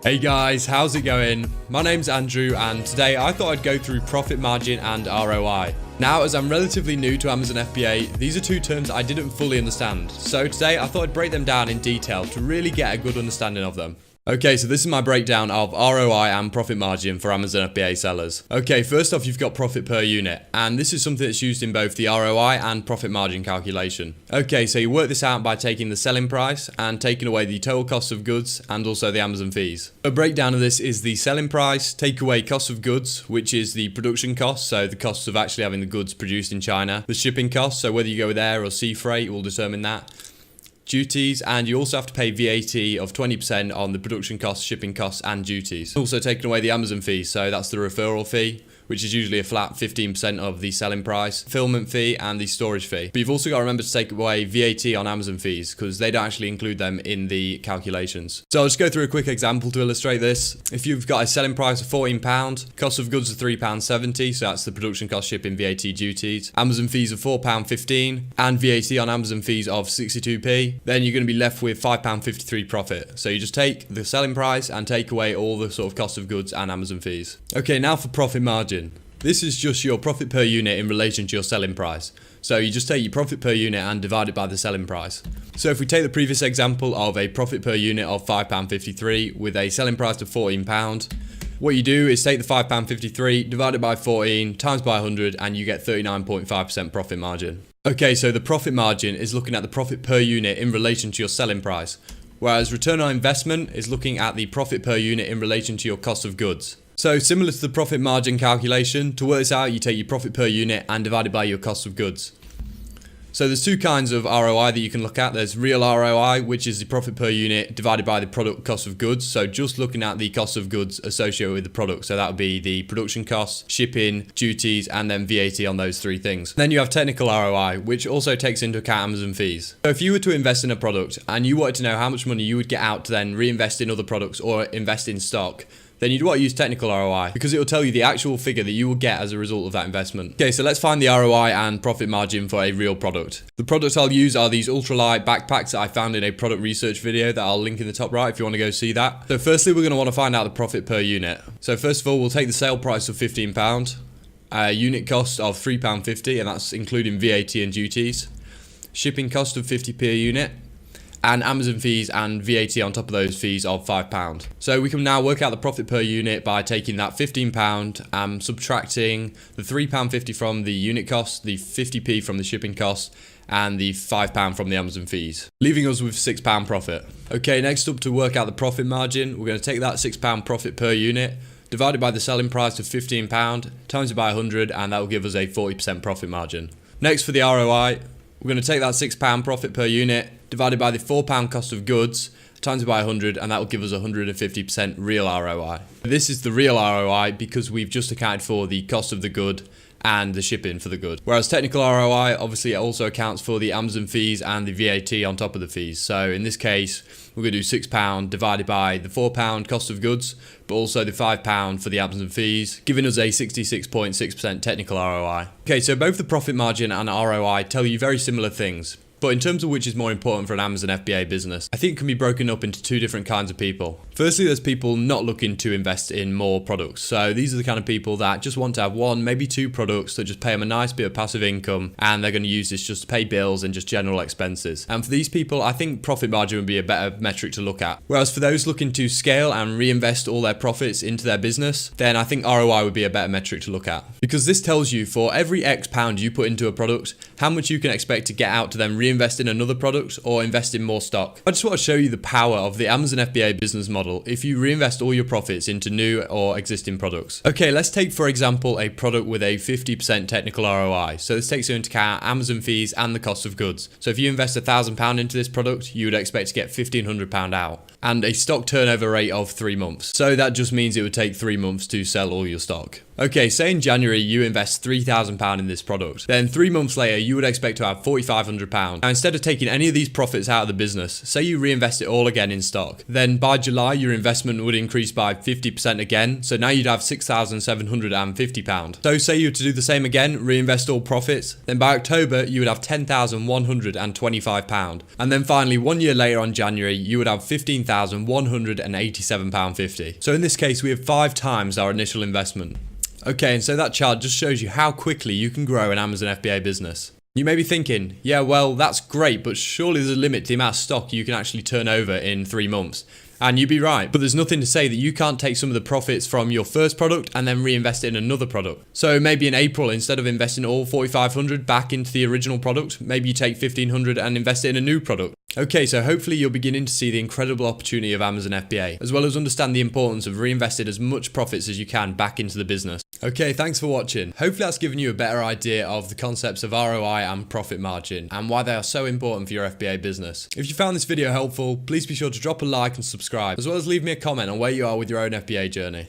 Hey guys, how's it going? My name's Andrew and today I thought I'd go through profit margin and ROI. Now, as I'm relatively new to Amazon FBA, these are two terms I didn't fully understand. So today I thought I'd break them down in detail to really get a good understanding of them. Okay, so this is my breakdown of ROI and profit margin for Amazon FBA sellers. Okay, first off, you've got profit per unit, and this is something that's used in both the ROI and profit margin calculation. Okay, so you work this out by taking the selling price and taking away the total cost of goods and also the Amazon fees. A breakdown of this is the selling price, take away cost of goods, which is the production cost, so the costs of actually having the goods produced in China. The shipping cost, so whether you go with air or sea freight will determine that. Duties, and you also have to pay VAT of 20% on the production costs, shipping costs and duties. Also taking away the Amazon fee, so that's the referral fee, which is usually a flat 15% of the selling price, fulfillment fee and the storage fee. But you've also got to remember to take away VAT on Amazon fees because they don't actually include them in the calculations. So I'll just go through a quick example to illustrate this. If you've got a selling price of £14, cost of goods of £3.70, so that's the production cost, shipping, VAT, duties, Amazon fees of £4.15 and VAT on Amazon fees of 62p, then you're going to be left with £5.53 profit. So you just take the selling price and take away all the sort of cost of goods and Amazon fees. Okay, now for profit margin. This is just your profit per unit in relation to your selling price. So you just take your profit per unit and divide it by the selling price. So if we take the previous example of a profit per unit of £5.53 with a selling price of £14, what you do is take the £5.53, divide it by 14, times by 100, and you get 39.5% profit margin. Okay, so the profit margin is looking at the profit per unit in relation to your selling price, whereas return on investment is looking at the profit per unit in relation to your cost of goods. So similar to the profit margin calculation, to work this out, you take your profit per unit and divide it by your cost of goods. So there's two kinds of ROI that you can look at. There's real ROI, which is the profit per unit divided by the product cost of goods. So just looking at the cost of goods associated with the product. So that would be the production costs, shipping, duties, and then VAT on those three things. Then you have technical ROI, which also takes into account Amazon fees. So if you were to invest in a product and you wanted to know how much money you would get out to then reinvest in other products or invest in stock, then you'd want to use technical ROI because it will tell you the actual figure that you will get as a result of that investment. Okay, so let's find the ROI and profit margin for a real product. The products I'll use are these ultralight backpacks that I found in a product research video that I'll link in the top right if you want to go see that. So firstly, we're going to want to find out the profit per unit. So first of all, we'll take the sale price of £15, a unit cost of £3.50, and that's including VAT and duties, shipping cost of 50p a unit, and Amazon fees and VAT on top of those fees of £5. So we can now work out the profit per unit by taking that £15, subtracting the £3.50 from the unit cost, the 50p from the shipping cost, and the £5 from the Amazon fees, leaving us with £6 profit. Okay, next up, to work out the profit margin, we're going to take that £6 profit per unit, divided by the selling price of £15, times it by 100, and that will give us a 40% profit margin. Next, for the ROI, we're going to take that £6 profit per unit, divided by the £4 cost of goods, times it by 100, and that will give us 150% real ROI. This is the real ROI because we've just accounted for the cost of the good and the shipping for the good. Whereas technical ROI, obviously it also accounts for the Amazon fees and the VAT on top of the fees. So in this case, we're going to do £6 divided by the £4 cost of goods, but also the £5 for the Amazon fees, giving us a 66.6% technical ROI. Okay, so both the profit margin and ROI tell you very similar things. But in terms of which is more important for an Amazon FBA business, I think it can be broken up into two different kinds of people. Firstly, there's people not looking to invest in more products. So these are the kind of people that just want to have one, maybe two products that just pay them a nice bit of passive income, and they're going to use this just to pay bills and just general expenses. And for these people, I think profit margin would be a better metric to look at. Whereas for those looking to scale and reinvest all their profits into their business, then I think ROI would be a better metric to look at. Because this tells you for every X pound you put into a product, how much you can expect to get out to then reinvest in another product or invest in more stock. I just want to show you the power of the Amazon FBA business model if you reinvest all your profits into new or existing products. Okay, let's take for example a product with a 50% technical ROI. So this takes into account Amazon fees and the cost of goods. So if you invest £1,000 into this product, you would expect to get £1,500 out, and a stock turnover rate of 3 months. So that just means it would take 3 months to sell all your stock. Okay, say in January you invest £3,000 in this product. Then 3 months later you would expect to have £4,500. Now instead of taking any of these profits out of the business, say you reinvest it all again in stock. Then by July your investment would increase by 50% again, so now you'd have £6,750. So say you were to do the same again, reinvest all profits, then by October you would have £10,125. And then finally 1 year later on January you would have £15,000 £13,187.50. So in this case, we have 5 times our initial investment. Okay, and so that chart just shows you how quickly you can grow an Amazon FBA business. You may be thinking, yeah, well, that's great, but surely there's a limit to the amount of stock you can actually turn over in 3 months. And you'd be right, but there's nothing to say that you can't take some of the profits from your first product and then reinvest it in another product. So maybe in April, instead of investing all 4,500 back into the original product, maybe you take 1,500 and invest it in a new product. Okay, so hopefully you're beginning to see the incredible opportunity of Amazon FBA, as well as understand the importance of reinvesting as much profits as you can back into the business. Okay, thanks for watching. Hopefully that's given you a better idea of the concepts of ROI and profit margin and why they are so important for your FBA business. If you found this video helpful, please be sure to drop a like and subscribe, as well as leave me a comment on where you are with your own FBA journey.